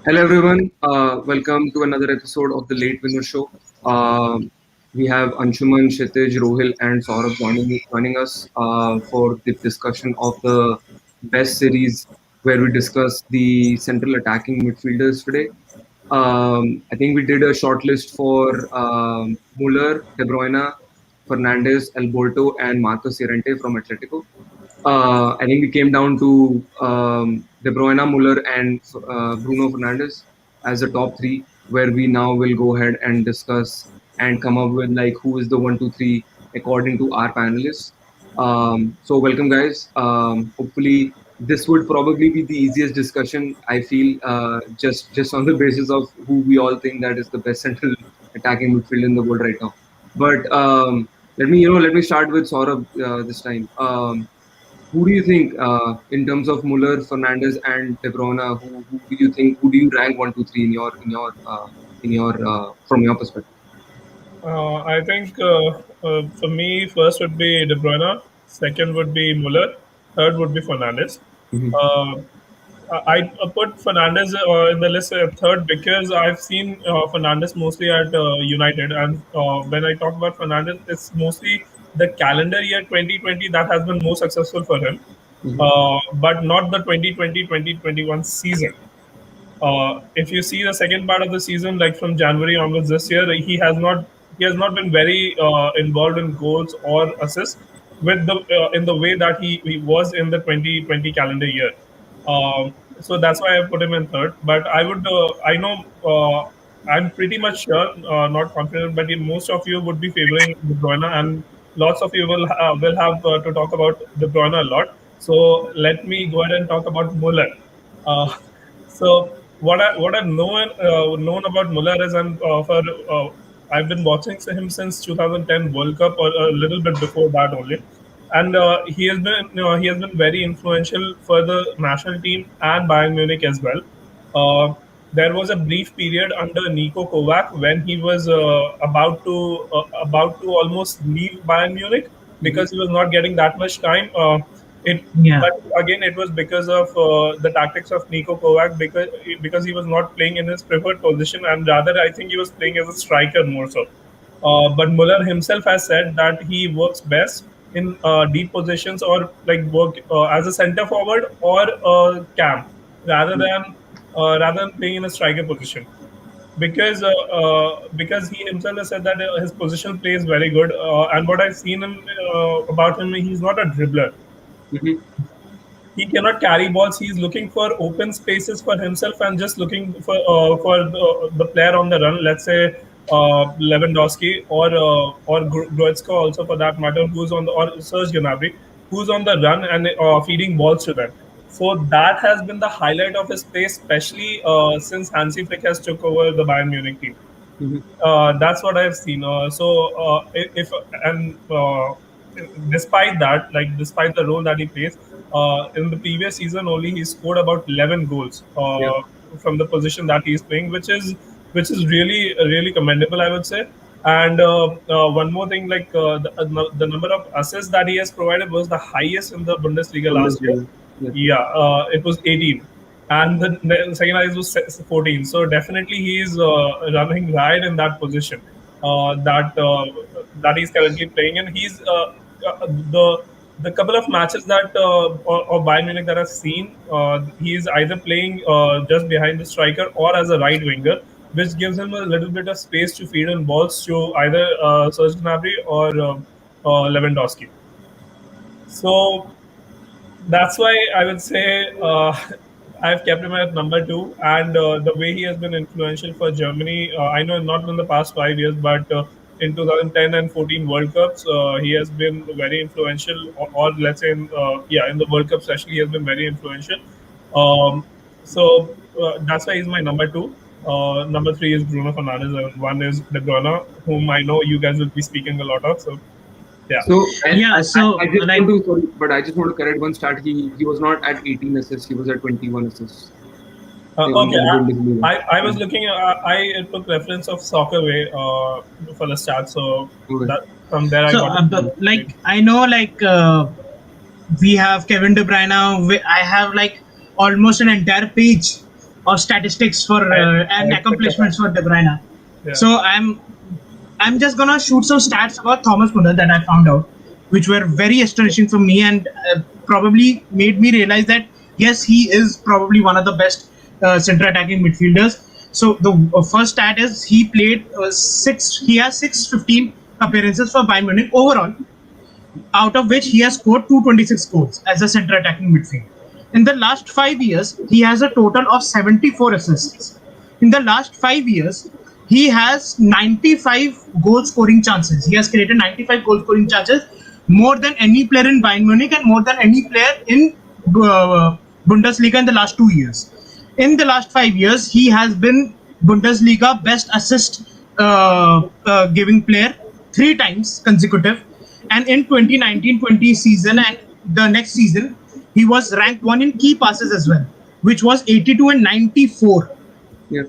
Hello everyone, welcome to another episode of the Late Winner Show. We have Anshuman, Kshitij, Rohil, and Saurabh joining us for the discussion of the best series where we discuss the central attacking midfielders today. I think we did a short list for Muller, De Bruyne, Fernandes, Alberto, and Marcos Llorente from Atletico. I think we came down to De Bruyne, Muller, and Bruno Fernandes as the top three, where we now will go ahead and discuss and come up with like who is the one, two, three according to our panelists. So welcome, guys. Hopefully, this would probably be the easiest discussion. I feel just on the basis of who we all think that is the best central attacking midfield in the world right now. But let me start with Saurabh this time. Who do you think, in terms of Muller, Fernandez, and De Bruyne? Who do you think? Who do you rank one, two, three in your from your perspective? I think for me, first would be De Bruyne, second would be Muller, third would be Fernandes. Mhm. Uh, I put Fernandes in the list third because I've seen Fernandes mostly at United, and when I talk about Fernandes, it's mostly the calendar year 2020 that has been most successful for him, Mhm. but not the 2020-2021 season. If you see the second part of the season, like from January onwards this year, he has not been very involved in goals or assists with the in the way that he was in the 2020 calendar year. So that's why I put him in third. But I know I'm pretty much sure, not confident, but most of you would be favoring De Bruyne, and lots of you will have to talk about De Bruyne a lot. So let me go ahead and talk about Muller. Uh, so what I've known about Muller is I've been watching him since 2010 World Cup, or a little bit before that only, and he has been very influential for the national team and Bayern Munich as well. Uh, there was a brief period under Nico Kovac when he was about to almost leave Bayern Munich Mhm. because he was not getting that much time. It Yeah, But again, it was because of the tactics of Nico Kovac, because he was not playing in his preferred position, and rather I think he was playing as a striker more so. But Muller himself has said that he works best in deep positions, or like work as a center forward or a cam, rather than playing in a striker position, because he himself has said that his positional play is very good. And what I've seen about him, he's not a dribbler. Mhm. He cannot carry balls. He's looking for open spaces for himself and just looking for the player on the run. Let's say Lewandowski or Goretzka also, for that matter, who's on the or Serge Gnabry, who's on the run and feeding balls to them. So that has been the highlight of his play, especially since Hansi Flick has took over the Bayern Munich team. Mhm. That's what I've seen. If and Despite that, like despite the role that he plays, in the previous season only he scored about 11 goals Yeah. from the position that he's playing, which is really commendable, I would say. And one more thing, like the number of assists that he has provided was the highest in the Bundesliga last year. Bundesliga. Yeah. Yeah, it was 18, and the second highest was 14. So definitely he is running right in that position that he's currently playing in. He's the couple of matches that of Bayern Munich that I've seen, he is either playing just behind the striker or as a right winger, which gives him a little bit of space to feed in balls to either Serge Gnabry or Lewandowski. So that's why I would say I've kept him at number two. And the way he has been influential for Germany, I know not in the past 5 years, but in 2010 and 14 World Cups, he has been very influential, or let's say, in the World Cup especially, he has been very influential. So that's why he's my number two. Number three is Bruno Fernandes, and one is De Bruyne, whom I know you guys will be speaking a lot of. So, yeah. So yeah. I So just want like, to sorry, but I just want to correct one stat. He was not at 18 assists. He was at 21 assists Okay, in the Bundesliga. I was Yeah. looking. I took reference of Soccer Way for the stats, so Okay. that from there I so got it. but like I know, we have Kevin De Bruyne. I have like almost an entire page of statistics for and I expect that. accomplishments for De Bruyne. Yeah. So I'm just gonna shoot some stats about Thomas Muller that I found out, which were very astonishing for me and probably made me realize that yes, he is probably one of the best center attacking midfielders. So the first stat is he played six. He has 615 appearances for Bayern Munich overall, out of which he has scored 226 goals as a center attacking midfield. In the last 5 years, he has a total of 74 assists. In the last 5 years, he has 95 goal scoring chances. He has created 95 goal scoring chances, more than any player in Bayern Munich and more than any player in Bundesliga in the last 2 years. In the last 5 years, he has been Bundesliga best assist giving player 3 times consecutive. And in 2019-20 season and the next season, he was ranked one in key passes as well, which was 82 and 94. Yeah.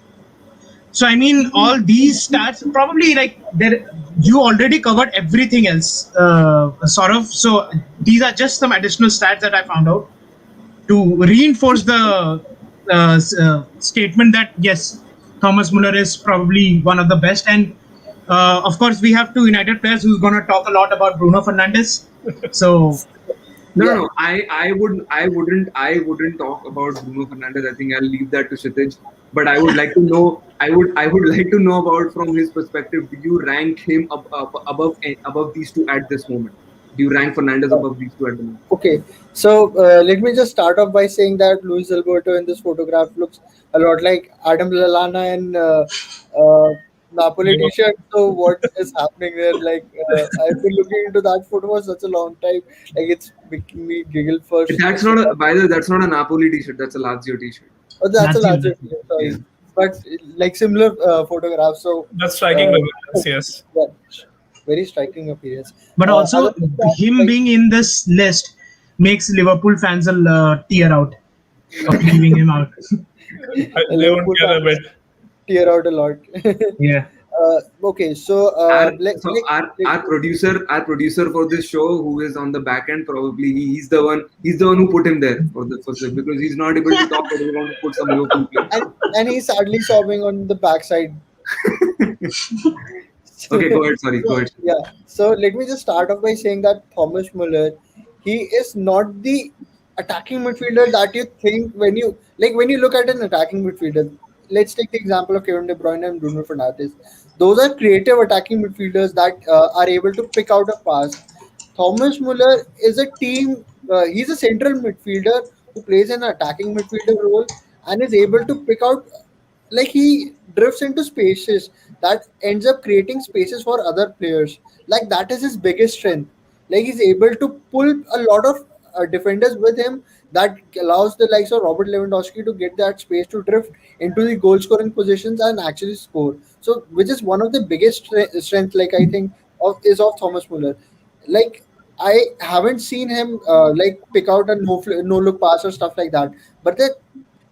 So I mean, all these stats probably like there. You already covered everything else, sort of. So these are just some additional stats that I found out to reinforce the statement that yes, Thomas Muller is probably one of the best. And of course, we have two United players who's going to talk a lot about Bruno Fernandes. So No. I wouldn't talk about Bruno Fernandes. I think I'll leave that to Kshitij. But I would like to know. I would like to know about from his perspective. Do you rank him above these two at this moment? Do you rank Fernandes above these two at the moment? Okay, so let me just start off by saying that Luis Alberto in this photograph looks a lot like Adam Lallana in Napoli Yeah. t-shirt. So what is happening there? Like I've been looking into that photo for such a long time. Like it's making me giggle first. That's not a. By the way, that's not a Napoli T-shirt. That's a Lazio T-shirt. Oh, that's a Lazio, larger Lazio. t-shirt, sorry. Yeah. But like similar photographs. So That's striking resemblance, yes. yeah, very striking appearance. but also Other than that, him like, being in this list makes Liverpool fans tear out of leaving him out. They won't Liverpool care a fans bit. tear out a lot. Yeah. Okay, so Our producer for this show, who is on the back end, probably he's the one who put him there for because he's not able to talk, but he wants to put some Liverpool players. and he's sadly sobbing on the backside. Okay, go ahead. Sorry, go ahead. Yeah. So let me just start off by saying that Thomas Muller, he is not the attacking midfielder that you think when you look at an attacking midfielder. Let's take the example of Kevin De Bruyne and Bruno Fernandes. Those are creative attacking midfielders that are able to pick out a pass. Thomas Muller is a team. He's a central midfielder who plays an attacking midfielder role and is able to pick out, like he drifts into spaces that ends up creating spaces for other players. Like that is his biggest strength. Like he's able to pull a lot of defenders with him, that allows the likes of Robert Lewandowski to get that space to drift into the goal scoring positions and actually score. So which is one of the biggest strength, like I think of Thomas Muller. Like I haven't seen him like pick out a no look pass or stuff like that, but the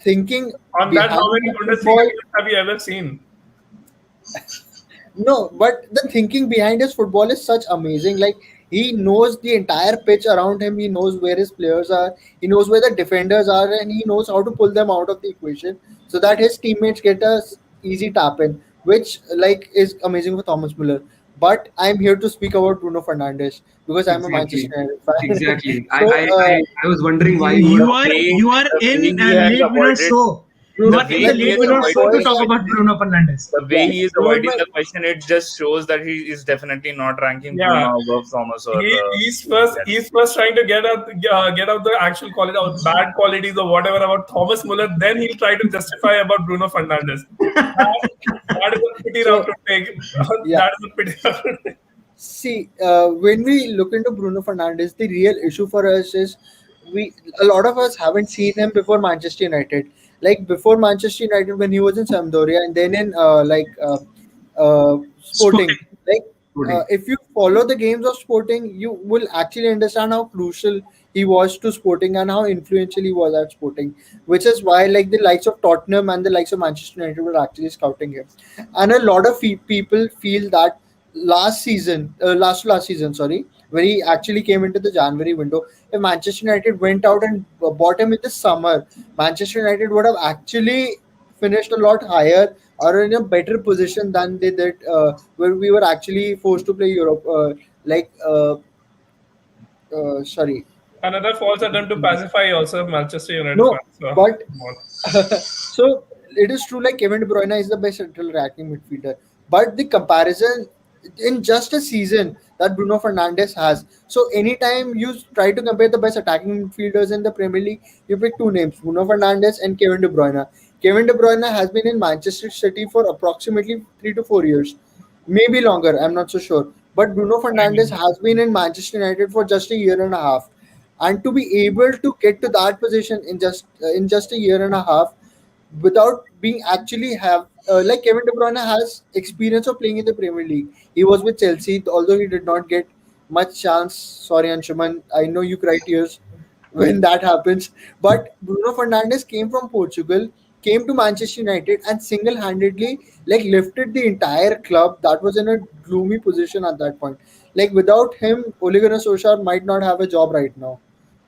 thinking On that, how many behind Bundesliga football, games have you ever seen? no, but the thinking behind his football is such amazing. Like he knows the entire pitch around him. He knows where his players are. He knows where the defenders are, and he knows how to pull them out of the equation so that his teammates get a easy tap in, which like is amazing for Thomas Muller. But I'm here to speak about Bruno Fernandes because I'm a Manchester Exactly. United fan. Exactly. So, I was wondering why you You were. are way- you are the in way a he has late winner avoided- show. You The are in way the he late has winner show to avoided- talk about Bruno Fernandes. The way he is Dude, avoiding my- the question, it just shows that he is definitely not ranking Yeah. Bruno above Thomas or. He's first trying to get out the actual quality, or bad qualities or whatever about Thomas Muller. Then he'll try to justify about Bruno Fernandes. That is a pretty rough to take. Yeah. That is a pretty rough to take. See, when we look into Bruno Fernandes, the real issue for us is a lot of us haven't seen him before Manchester United. Like before Manchester United, when he was in Sampdoria, and then in Sporting. Sporting. Like Sporting. if you follow the games of Sporting, you will actually understand how crucial he was to Sporting and how influential he was at Sporting. Which is why like the likes of Tottenham and the likes of Manchester United were actually scouting him. And a lot of people feel that last season, sorry, when he actually came into the January window, if Manchester United went out and bought him in the summer, Manchester United would have actually finished a lot higher or in a better position than they did when we were actually forced to play Europe. Like, sorry, Another false attempt to pacify also Manchester United no, fans. So, but come on. so it is true. Like Kevin De Bruyne is the best central attacking midfielder, but the comparison in just a season that Bruno Fernandes has. So anytime you try to compare the best attacking midfielders in the Premier League, you pick two names: Bruno Fernandes and Kevin De Bruyne. Kevin De Bruyne has been in Manchester City for approximately 3 to 4 years, maybe longer. I'm not so sure. But Bruno Fernandes has been in Manchester United for just a year and a half, and to be able to get to that position in just a year and a half without being actually have like Kevin De Bruyne has experience of playing in the Premier League. He was with Chelsea, although he did not get much chance. Sorry, Anshuman, I know you cry tears when that happens. But Bruno Fernandes came from Portugal, came to Manchester United, and single-handedly like lifted the entire club that was in a gloomy position at that point. Like without him, Ole Gunnar Solskjaer might not have a job right now.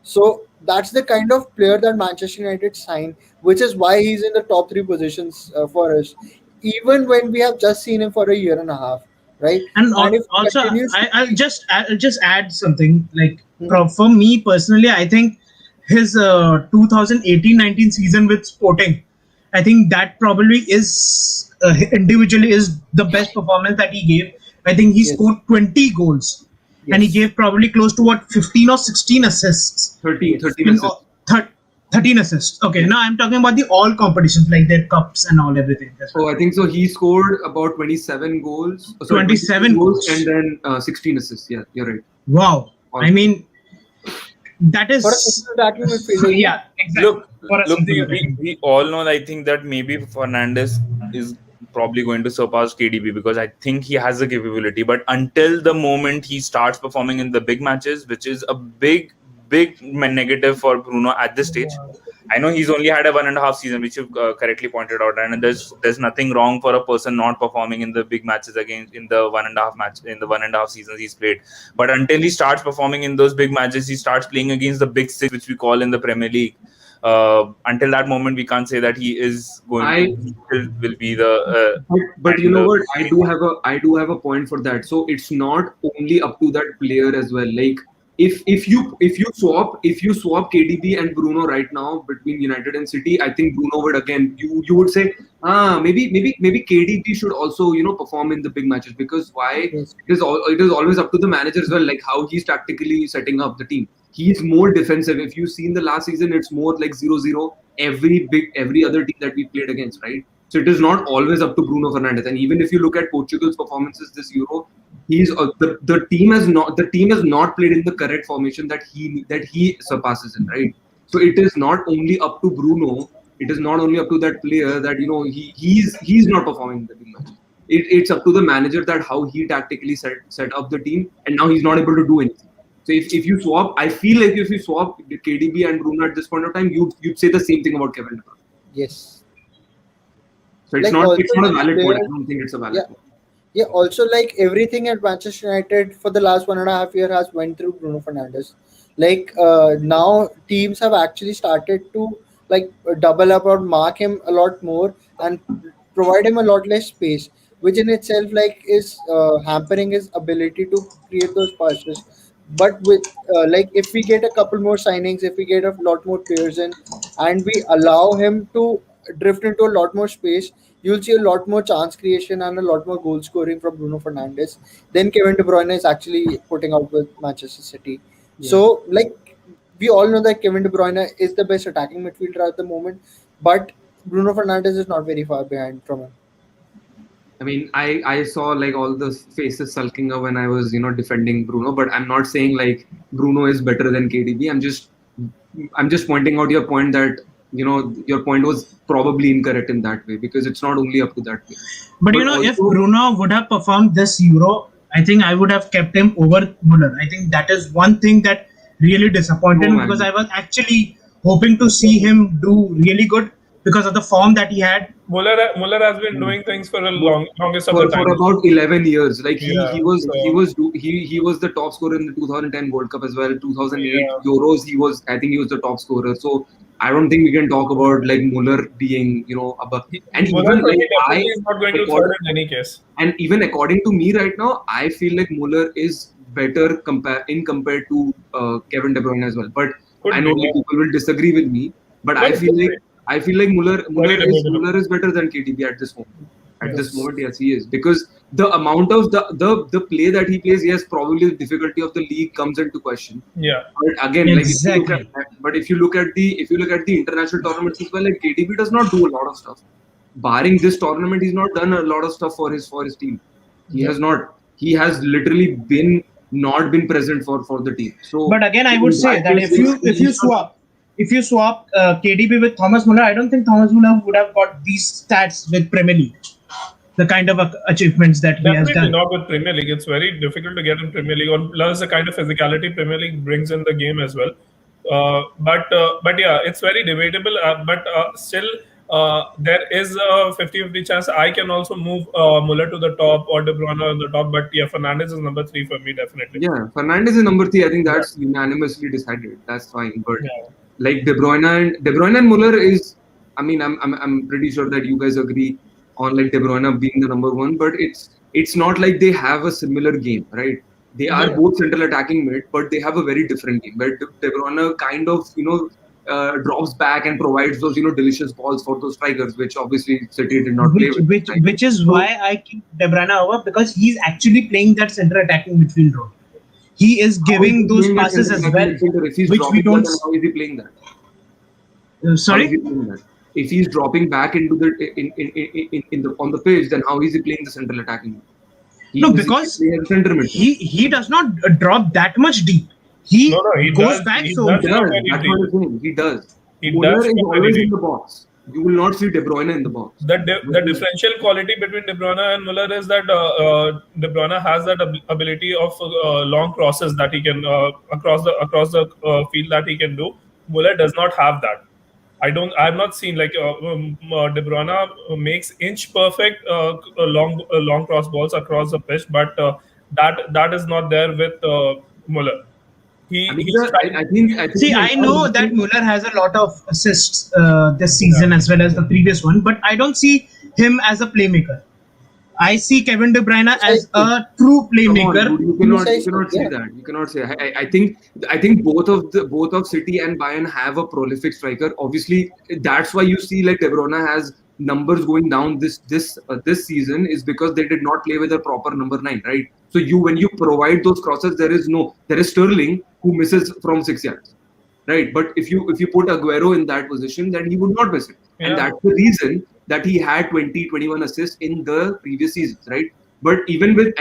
So that's the kind of player that Manchester United signed, which is why he's in the top three positions for us, even when we have just seen him for a year and a half, right? And And if he also, continues, I'll just add something. Like Hmm. for me personally, I think his 2018-19 season with Sporting, I think that probably is individually is the best performance that he gave. I think he yes, scored 20 goals, and he yes, gave probably close to what 15 or 16 assists 13, yes, 13 in assists. 13 assists. Okay, now I'm talking about the all competitions like their cups and all everything. That's So I think so. He scored about 27 goals. Sorry, 27 goals goals. and then 16 assists. Yeah, you're right. Wow. I mean, that for a is central attacking midfielder, yeah, exactly. Look, For a look, central we, attacking. we all know. I think that maybe Fernandes is probably going to surpass KDB because I think he has the capability. But until the moment he starts performing in the big matches, which is a big negative for Bruno at this stage. I know he's only had a 1.5 season, which you've correctly pointed out, and there's nothing wrong for a person not performing in the big matches against in the 1.5 seasons he's played. But until he starts performing in those big matches, he starts playing against the big six, which we call in the Premier League. Until that moment, we can't say that he is going to I will be the but you and know the what? I do have a point for that. So it's not only up to that player as well. Like if you swap KDB and Bruno right now between United and City, I think Bruno would again you would say maybe KDB should also perform in the big matches because why yes, it is always up to the manager as well, like how he's tactically setting up the team. He's more defensive. If you've seen the last season, it's more like 0-0 every other team that we played against, right? So it is not always up to Bruno Fernandes. And even if you look at Portugal's performances this Euro, the team has not played in the correct formation that he surpasses in, right? So it is not only up to Bruno. It is not only up to that player that he's not performing in the big match. It's up to the manager that how he tactically set up the team, and now he's not able to do anything. So if you swap, I feel like if you swap KDB and Bruno at this point of time, you'd say the same thing about Kevin De Bruyne. yes. So it's Like not also it's not a these valid point. I players, don't think it's a yeah, valid point. yeah. Also, like everything at Manchester United for the last 1.5 year has went through Bruno Fernandes. Like now, teams have actually started to like double up or mark him a lot more and provide him a lot less space, which in itself like is hampering his ability to create those passes. But with like if we get a couple more signings, if we get a lot more players in, and we allow him to drift into a lot more space, you'll see a lot more chance creation and a lot more goal scoring from Bruno Fernandes than Kevin De Bruyne is actually putting out with Manchester City. Yeah. So, like, we all know that Kevin De Bruyne is the best attacking midfielder at the moment, but Bruno Fernandes is not very far behind from him. I mean, I saw like all the faces sulking up when I was defending Bruno, but I'm not saying like Bruno is better than KDB. I'm just pointing out your point that your point was probably incorrect in that way because it's not only up to that way. But But if also, Bruno would have performed this Euro, I think I would have kept him over Muller. I think that is one thing that really disappointed oh me because man, I was actually hoping to see him do really good because of the form that he had. Muller has been doing things for a longest of the for time. about 11 years, like he Yeah. he was So he was do- he was the top scorer in the 2010 World Cup as well. 2008 yeah. Euros, I think he was the top scorer. So I don't think we can talk about like Muller being, above. And Muller even for me like definitely is not going to third in any case. and even according to me right now, I feel like Muller is better compared to Kevin De Bruyne as well. But Could I be, know like yeah. people will disagree with me. But No, I it feel could like be. debatable. Muller is better than KDB at this moment. At this Yes. moment, yes, he is, because the amount of the play that he plays, yes, probably the difficulty of the league comes into question. Yeah. But again, Exactly. if you look at the international tournaments as well, like KDB does not do a lot of stuff. Barring this tournament, he's not done a lot of stuff for his team. He Yeah. has not. He has literally been not been present for the team. So, But again, I in would say that that case, if you swap KDB with Thomas Muller, I don't think Thomas Muller would have got these stats with Premier League. The kind of achievements that he has Definitely done. not with Premier League. It's very difficult to get in Premier League, or plus the kind of physicality Premier League brings in the game as well. But yeah, it's very debatable. But still, there is a 50-50 chance I can also move Muller to the top or De Bruyne on the top. But yeah, Fernandes is number 3 for me, definitely. yeah, Fernandes is number 3. I think that's unanimously decided. That's fine. But Yeah. like De Bruyne and Muller is. I mean, I'm pretty sure that you guys agree on like De Bruyne being the number 1. But it's not like they have a similar game, right? They are Yeah. both central attacking mid, but they have a very different game. Where De Bruyne kind of drops back and provides those delicious balls for those strikers, which obviously City did not play with. right? Which is why I keep De Bruyne over, because he's actually playing that center attacking midfield role. He is How is giving he those playing that passes as central well, midfielder? If he's which we dropping don't. that, then how is he playing that? How is he Sorry. playing that? If he's dropping back into the in the on the pitch, then how is he playing the central attacking? He No, is because playing as center midfield. he does not drop that much deep. He No, he goes does. back He so does. He not does. very That's deep. what I'm saying. He does. He Muller does is not very always in deep. the box. You will not see De Bruyne in the box. The differential quality between De Bruyne and Muller is that De Bruyne has that ability of long crosses that he can across the field that he can do. Muller does not have that. I've not seen like De Bruyne makes inch perfect long cross balls across the pitch, but that is not there with Muller. I mean, He's trying. I think. See, I know that Muller has a lot of assists this season as well as the previous one, but I don't see him as a playmaker. I see Kevin De Bruyne as a true Come on, playmaker. dude, you cannot Precisely, say yeah. that. You cannot say. I think both of City and Bayern have a prolific striker. Obviously, that's why you see like De Bruyne has numbers going down this season is because they did not play with a proper number 9, right? So when you provide those crosses, there is Sterling who misses from 6 yards, right? But if you put Aguero in that position, then he would not miss it, Yeah. and that's the reason that he had 21 assists in the previous seasons, right? But even with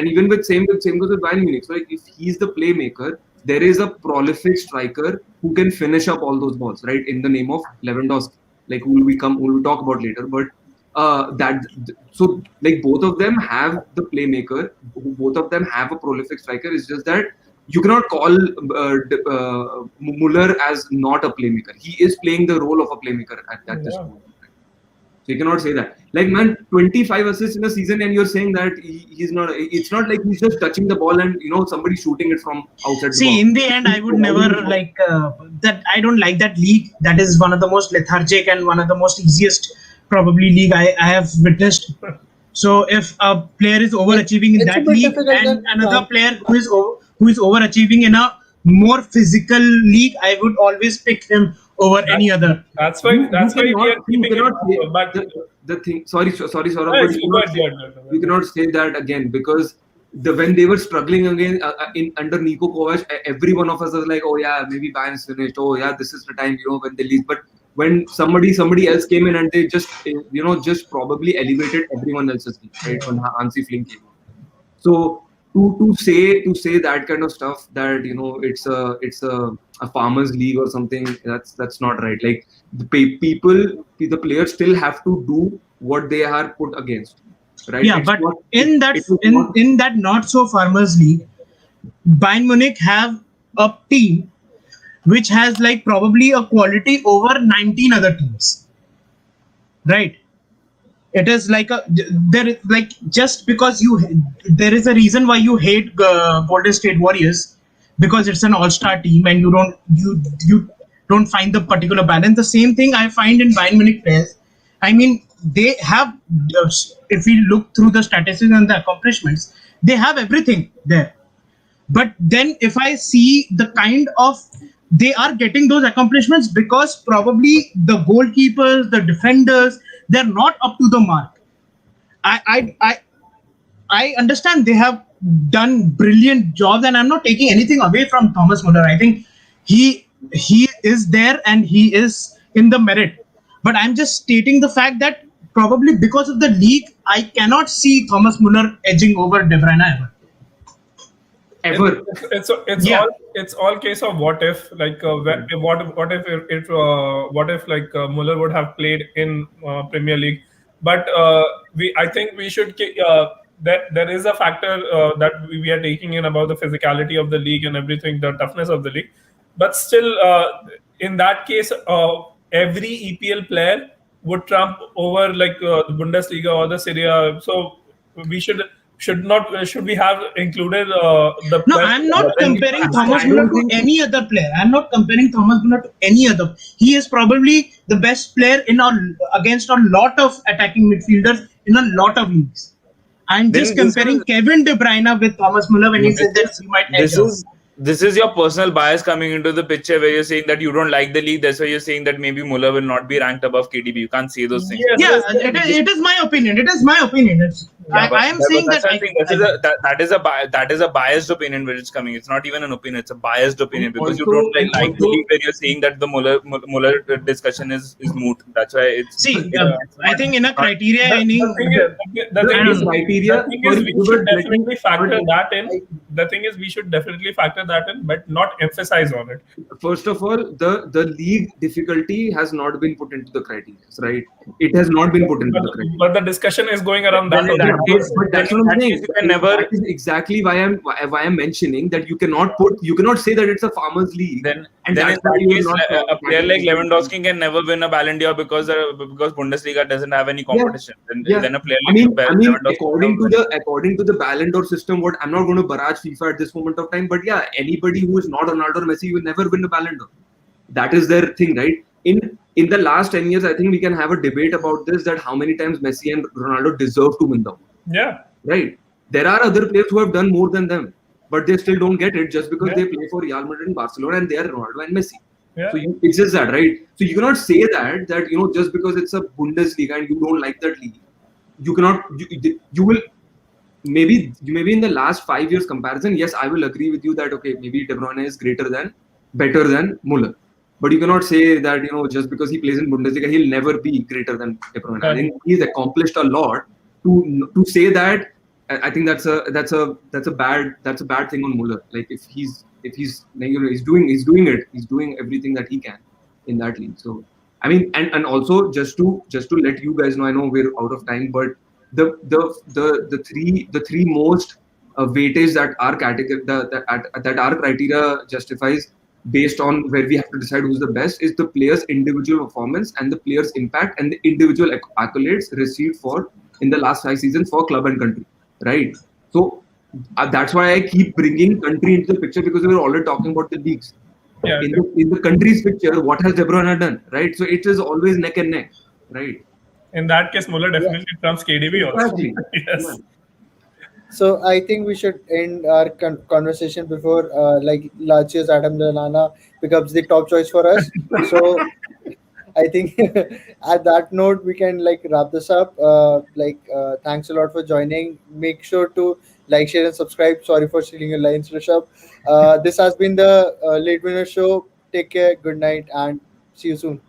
same goes with Bayern Munich. So like if he's the playmaker, there is a prolific striker who can finish up all those balls, right? In the name of Lewandowski, like who we talk about later. But so like both of them have the playmaker, both of them have a prolific striker. It's just that you cannot call Muller as not a playmaker. He is playing the role of a playmaker at this Yeah. moment. So you cannot say that. Like, man, 25 assists in a season, and you're saying that he's not. It's not like he's just touching the ball and somebody shooting it from outside. See, the box. in the end, I would never like that. I don't like that league. That is one of the most lethargic and one of the most easiest, probably, league I have witnessed. So if a player is overachieving in It's a that bit league difficult and than another France. player who is overachieving in a more physical league, I would always pick him over any other. That's why. You That's why we are you keeping cannot say it. But the thing. Sorry, Saurabh, Yeah, but you cannot say that again, because when they were struggling again under Niko Kovac, every one of us was like, oh yeah, maybe Bayern's finished. Oh yeah, this is the time when they leave. But when somebody else came in and they just just probably elevated everyone else's team, right? When Hansi Flick came. So to say that kind of stuff, that it's a farmers league or something, that's not right. Like the players still have to do what they are put against, right? Yeah, It's but not- in that it is not- in that not so farmers league, Bayern Munich have a team which has like probably a quality over 19 other teams, right? It is like there is like, just because there is a reason why you hate Golden State Warriors, because it's an all-star team and you don't find the particular balance. The same thing I find in Bayern Munich players. I mean, they have, if we look through the statistics and the accomplishments, they have everything there. But then if I see the kind of, they are getting those accomplishments because probably the goalkeepers, the defenders, they're not up to the mark. I understand they have done brilliant jobs, and I'm not taking anything away from Thomas Muller. I think he is there and he is in the merit. But I'm just stating the fact that probably because of the league, I cannot see Thomas Muller edging over De Bruyne ever. Ever. It's all case of what if, like what if like Muller would have played in Premier League. But I think we should there is a factor that we are taking in about the physicality of the league and everything, the toughness of the league. But still, in that case, every EPL player would trump over like the Bundesliga or the Serie A. So we should we have included the? No, I'm not comparing Thomas Muller to any other player. I'm not comparing Thomas Muller to any other. He is probably the best player against a lot of attacking midfielders in a lot of leagues. I'm just comparing Kevin De Bruyne with Thomas Muller when he said that he might edge out. This is your personal bias coming into the picture where you're saying that you don't like the league. That's why you're saying that maybe Muller will not be ranked above KDB. You can't say those things. Yeah, it is my opinion. It is my opinion. I am saying that is a biased opinion where it's coming. It's not even an opinion. It's a biased opinion because you don't like the league where you're saying that the Muller discussion is moot. That's why it's. See, I think in a criteria, we should definitely factor that in. The thing is, we should definitely factor that in, but not emphasize on it. First of all, the league difficulty has not been put into the criteria, right? It has not been put into the criteria. But the discussion is going around that. But that's what I'm saying. That is exactly why I'm mentioning that you cannot say that it's a farmers' league. Then in that case, a player like Lewandowski can never win a Ballon d'Or because Bundesliga doesn't have any competition. Then a player like Lewandowski. According to the Ballon d'Or system, what I'm not going to barrage FIFA at this moment of time, but yeah, anybody who is not Ronaldo or Messi will never win a Ballon d'Or. That is their thing, right? In the last 10 years, I think we can have a debate about this, that how many times Messi and Ronaldo deserve to win them. Yeah. Right. There are other players who have done more than them, but they still don't get it just because they play for Real Madrid and Barcelona and they are Ronaldo and Messi. Yeah. So it's just that, right? So you cannot say that just because it's a Bundesliga and you don't like that league, you cannot. You will maybe in the last 5 years comparison. Yes, I will agree with you that okay, maybe De Bruyne is better than Muller. But you cannot say that just because he plays in Bundesliga, he'll never be greater than De Bruyne. I think he's accomplished a lot. To say that, I think that's a bad thing on Muller. Like if he's doing everything that he can in that league. So I mean, and also just to let you guys know, I know we're out of time, but the three most weightage that our category that our criteria justifies, based on where we have to decide who's the best, is the player's individual performance and the player's impact and the individual accolades received in the last 5 seasons for club and country, right? So that's why I keep bringing country into the picture, because we were already talking about the leagues. Yeah. In the country's picture, what has De Bruyne done, right? So it is always neck and neck, right? In that case, Muller definitely trumps KDB also. Exactly. Yes. Yeah. So I think we should end our conversation before Lachius Adam Lallana becomes the top choice for us. So I think at that note we can wrap this up. Thanks a lot for joining. Make sure to like, share, and subscribe. Sorry for stealing your lines, Rishabh. This has been the Late Winner Show. Take care. Good night, and see you soon.